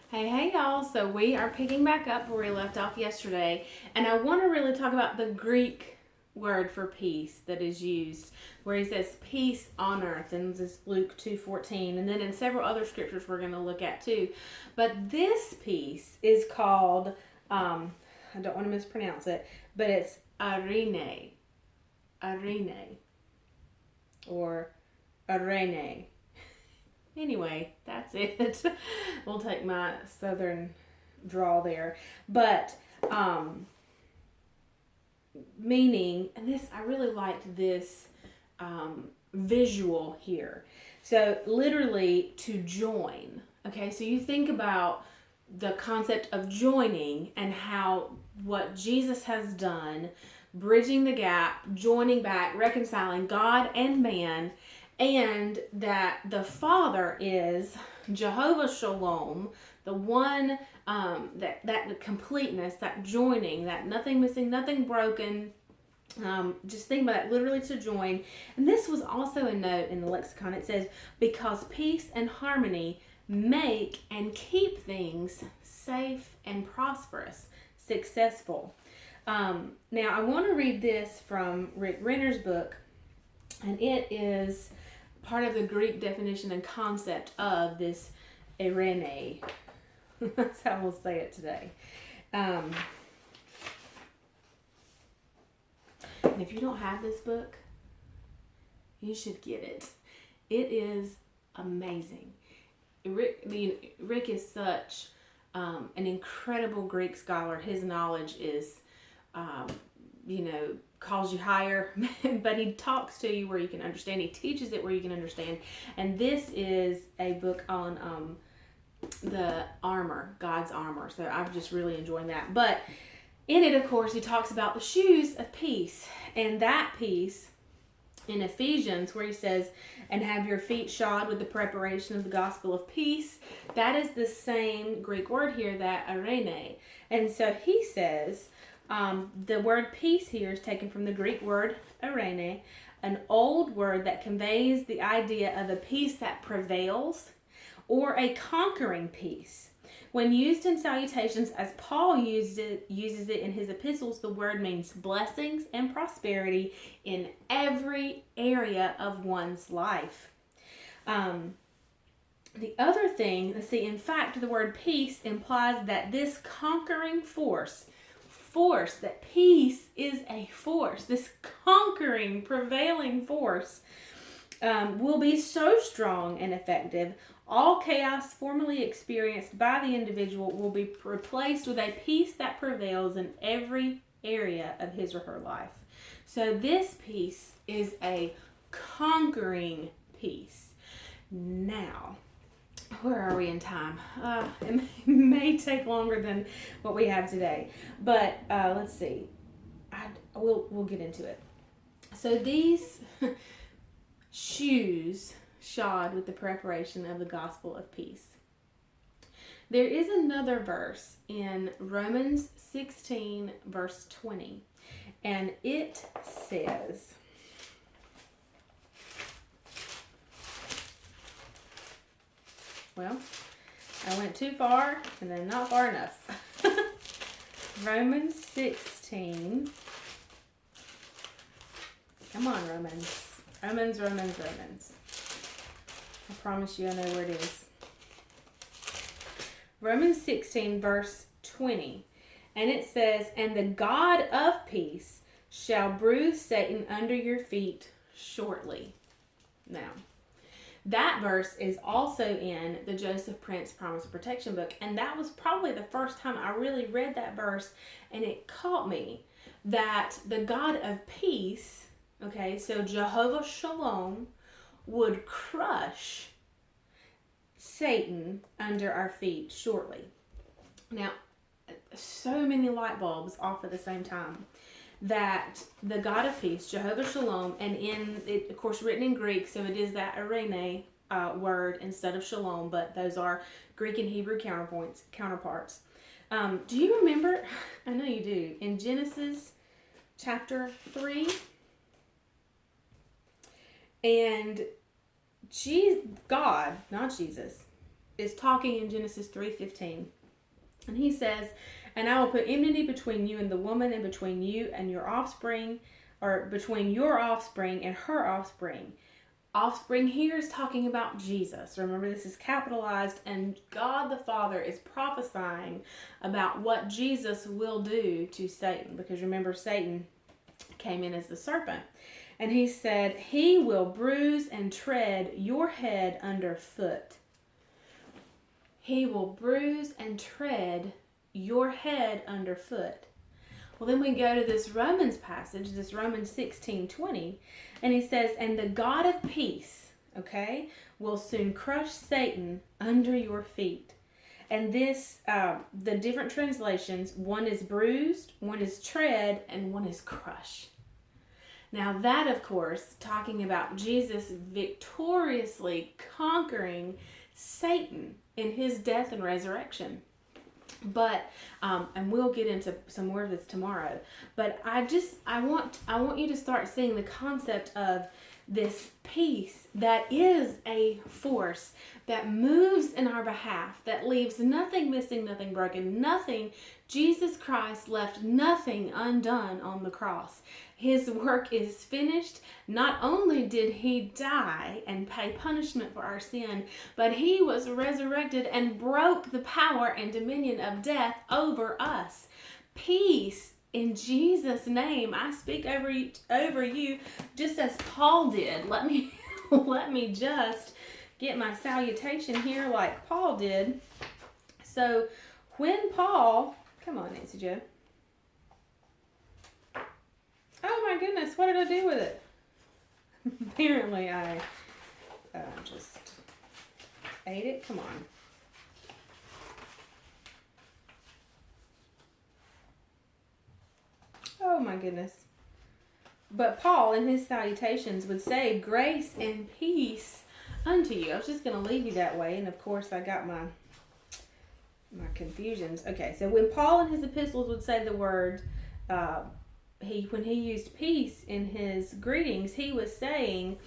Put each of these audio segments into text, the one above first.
Hey y'all. So we are picking back up where we left off yesterday, and I want to really talk about the Greek word for peace that is used, where he says peace on earth, and this is Luke 2:14, and then in several other scriptures we're going to look at too. But this peace is called, I don't want to mispronounce it, but it's Eirene, or Eirene. Anyway, that's it. We'll take my southern drawl there. But meaning, and this, I really liked this visual here. So literally to join. Okay, so you think about the concept of joining and how what Jesus has done, bridging the gap, joining back, reconciling God and man, and that the Father is Jehovah Shalom, the one that completeness, that joining, that nothing missing, nothing broken. Just think about that, literally to join. And this was also a note in the lexicon. It says, because peace and harmony make and keep things safe and prosperous, successful. Now, I want to read this from Rick Renner's book, and it is part of the Greek definition and concept of this Eirene. That's how we'll say it today. And if you don't have this book, you should get it. It is amazing. Rick is such an incredible Greek scholar. His knowledge is, calls you higher, but he talks to you where you can understand. He teaches it where you can understand. And this is a book on the armor, God's armor. So I'm just really enjoying that. But in it, of course, he talks about the shoes of peace. And that peace in Ephesians, where he says, and have your feet shod with the preparation of the gospel of peace. That is the same Greek word here, that Eirene. And so he says, the word peace here is taken from the Greek word Eirene, an old word that conveys the idea of a peace that prevails or a conquering peace. When used in salutations as Paul uses it in his epistles, the word means blessings and prosperity in every area of one's life. The other thing, in fact, the word peace implies that this conquering force, that peace is a force, this conquering, prevailing force, will be so strong and effective, all chaos formerly experienced by the individual will be replaced with a peace that prevails in every area of his or her life. So this peace is a conquering peace. Now, where are we in time? It may take longer than what we have today, but let's see. We'll get into it. So these shoes shod with the preparation of the gospel of peace. There is another verse in Romans 16 verse 20, and it says, well, I went too far and then not far enough. Romans 16. Come on, Romans. Romans. I promise you I know where it is. Romans 16 verse 20. And it says, and the God of peace shall bruise Satan under your feet shortly. Now, that verse is also in the Joseph Prince Promise of Protection book. And that was probably the first time I really read that verse. And it caught me that the God of peace, okay, so Jehovah Shalom, would crush Satan under our feet shortly. Now, so many light bulbs off at the same time. That the God of peace, Jehovah Shalom, and in it, of course, written in Greek, so it is that Eirene word instead of Shalom, but those are Greek and Hebrew counterparts. Do you remember? I know you do. In Genesis chapter 3, and God, not Jesus, is talking in Genesis 3:15. And he says, and I will put enmity between you and the woman, and between you and your offspring, or between your offspring and her offspring. Offspring here is talking about Jesus. Remember, this is capitalized, and God the Father is prophesying about what Jesus will do to Satan. Because remember, Satan came in as the serpent. And he said, he will bruise and tread your head underfoot. He will bruise and tread your head underfoot. Well, then we go to this Romans passage, this Romans 16:20, and he says, and the God of peace, okay, will soon crush Satan under your feet. And this, the different translations, one is bruised, one is tread, and one is crush. Now that, of course, talking about Jesus victoriously conquering Satan in his death and resurrection. But, and we'll get into some more of this tomorrow, but I want you to start seeing the concept of this peace that is a force that moves in our behalf, that leaves nothing missing, nothing broken, nothing. Jesus Christ left nothing undone on the cross. His work is finished. Not only did he die and pay punishment for our sin, but he was resurrected and broke the power and dominion of death over us. Peace in Jesus' name. I speak over you just as Paul did. Let me just get my salutation here like Paul did. So when Paul, come on, Nancy Joe. Oh my goodness, what did I do with it? Apparently I just ate it. Come on. Oh my goodness. But Paul in his salutations would say, grace and peace unto you. I was just going to leave you that way. And of course I got my confusions. Okay, so when Paul in his epistles would say the word, when he used peace in his greetings, he was saying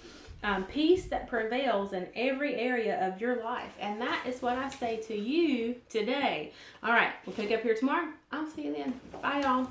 peace that prevails in every area of your life. And that is what I say to you today. All right, we'll pick up here tomorrow. I'll see you then. Bye, y'all.